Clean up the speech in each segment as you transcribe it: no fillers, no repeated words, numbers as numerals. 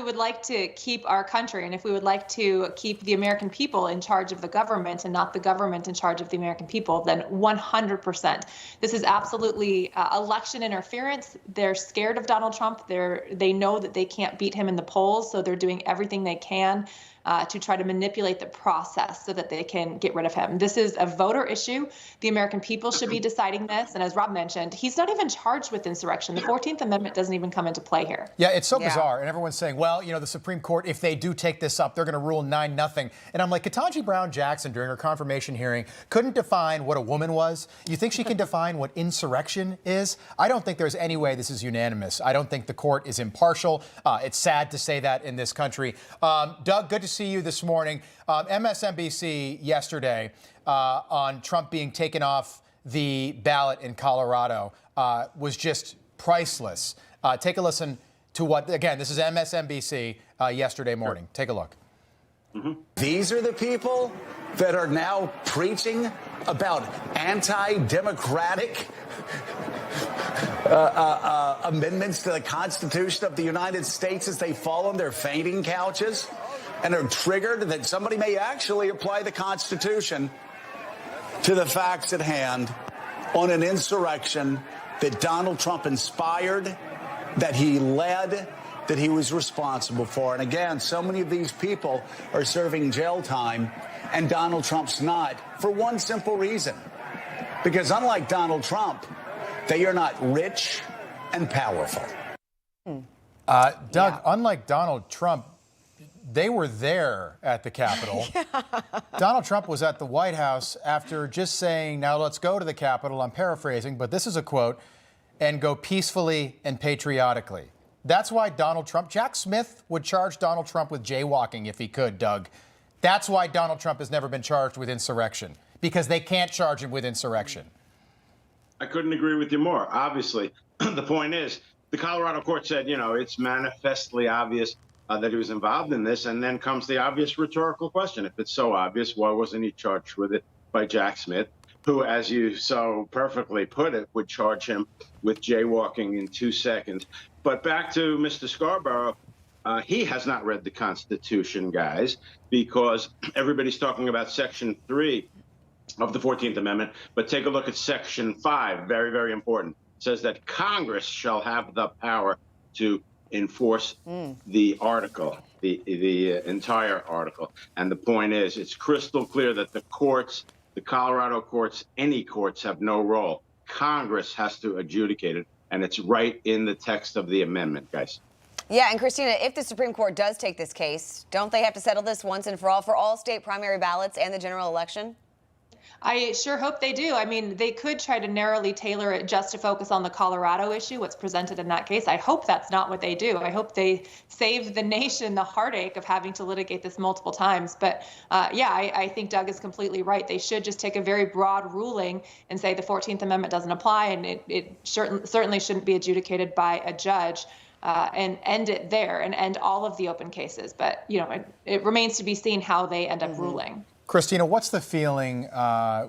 would like to keep our country and if we would like to keep the American people in charge of the government and not the government in charge of the American people, then 100%. This is absolutely election interference. They're scared of Donald Trump. They know that they can't beat him in the polls, so they're doing everything they can to try to manipulate the process so that they can get rid of him. This is a voter issue. The American people should be deciding this. And as Rob mentioned, he's not even charged with insurrection. The 14th Amendment doesn't even come into play here. Yeah, it's so bizarre. And everyone's saying, well, you know, the Supreme Court, if they do take this up, they're going to rule 9-0. And I'm like, Ketanji Brown Jackson, during her confirmation hearing, couldn't define what a woman was. You think she can define what insurrection is? I don't think there's any way this is unanimous. I don't think the court is impartial. It's sad to say that in this country. Doug, good to see you this morning. MSNBC yesterday on Trump being taken off the ballot in Colorado was just priceless. Take a listen to what, again, this is MSNBC yesterday morning. Take a look. These are the people that are now preaching about anti-democratic amendments to the Constitution of the United States as they fall on their fainting couches and are triggered that somebody may actually apply the Constitution to the facts at hand on an insurrection that Donald Trump inspired, that he led, that he was responsible for. And again, so many of these people are serving jail time, and Donald Trump's not, for one simple reason. Because unlike Donald Trump, they are not rich and powerful. Doug, unlike Donald Trump, they were there at the Capitol. Donald Trump was at the White House after just saying, now let's go to the Capitol. I'm paraphrasing, but this is a quote, and go peacefully and patriotically. That's why Donald Trump, Jack Smith would charge Donald Trump with jaywalking if he could, Doug. That's why Donald Trump has never been charged with insurrection, because they can't charge him with insurrection. I couldn't agree with you more. Obviously, the point is, the Colorado court said, you know, it's manifestly obvious that he was involved in this. And then comes the obvious rhetorical question. If it's so obvious, why wasn't he charged with it by Jack Smith, who, as you so perfectly put it, would charge him with jaywalking in 2 seconds? But back to Mr. Scarborough, he has not read the Constitution, guys, because everybody's talking about Section 3 of the 14th Amendment. But take a look at Section 5, very, very important. It says that Congress shall have the power to enforce the article, the entire article. And the point is, it's crystal clear that the courts, the Colorado courts, any courts have no role. Congress has to adjudicate it, and it's right in the text of the amendment, guys. Yeah, and Christina, if the Supreme Court does take this case, don't they have to settle this once and for all state primary ballots and the general election? I sure hope they do. I mean, they could try to narrowly tailor it just to focus on the Colorado issue, what's presented in that case. I hope that's not what they do. I hope they save the nation the heartache of having to litigate this multiple times. But yeah, I think Doug is completely right. They should just take a very broad ruling and say the 14th Amendment doesn't apply, and it certainly shouldn't be adjudicated by a judge. And end it there and end all of the open cases. But, you know, it remains to be seen how they end up ruling. Christina, what's the feeling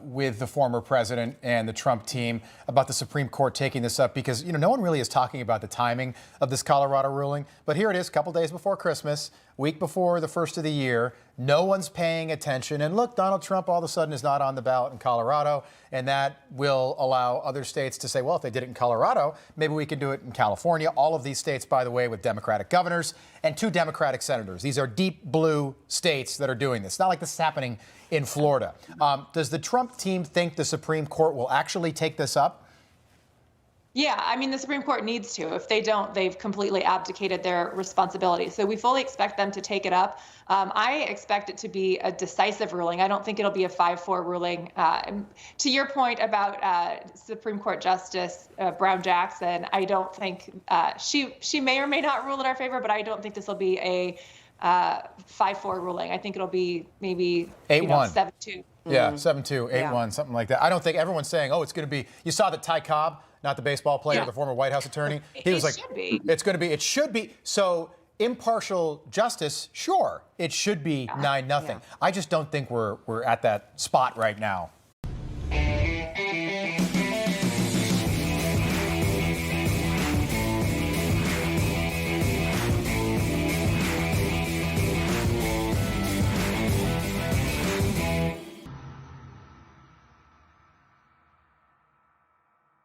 with the former president and the Trump team about the Supreme Court taking this up? Because, you know, no one really is talking about the timing of this Colorado ruling. But here it is, a couple days before Christmas, week before the first of the year. No one's paying attention. And look, Donald Trump all of a sudden is not on the ballot in Colorado. And that will allow other states to say, well, if they did it in Colorado, maybe we can do it in California. All of these states, by the way, with Democratic governors and 2 Democratic senators. These are deep blue states that are doing this. It's not like this is happening in Florida. Does the Trump team think the Supreme Court will actually take this up? Yeah, I mean, the Supreme Court needs to. If they don't, they've completely abdicated their responsibility. So we fully expect them to take it up. I expect it to be a decisive ruling. I don't think it'll be a 5-4 ruling. To your point about Supreme Court Justice Brown Jackson, I don't think she may or may not rule in our favor, but I don't think this will be a 5-4 ruling. I think it'll be maybe 8-1. 7-2. Yeah, 7-2, 8-1, something like that. I don't think everyone's saying, oh, it's going to be. You saw that Ty Cobb, not the baseball player, the former White House attorney. He was like, it's going to be, it should be. So impartial justice, sure, it should be 9-0. I just don't think we're at that spot right now.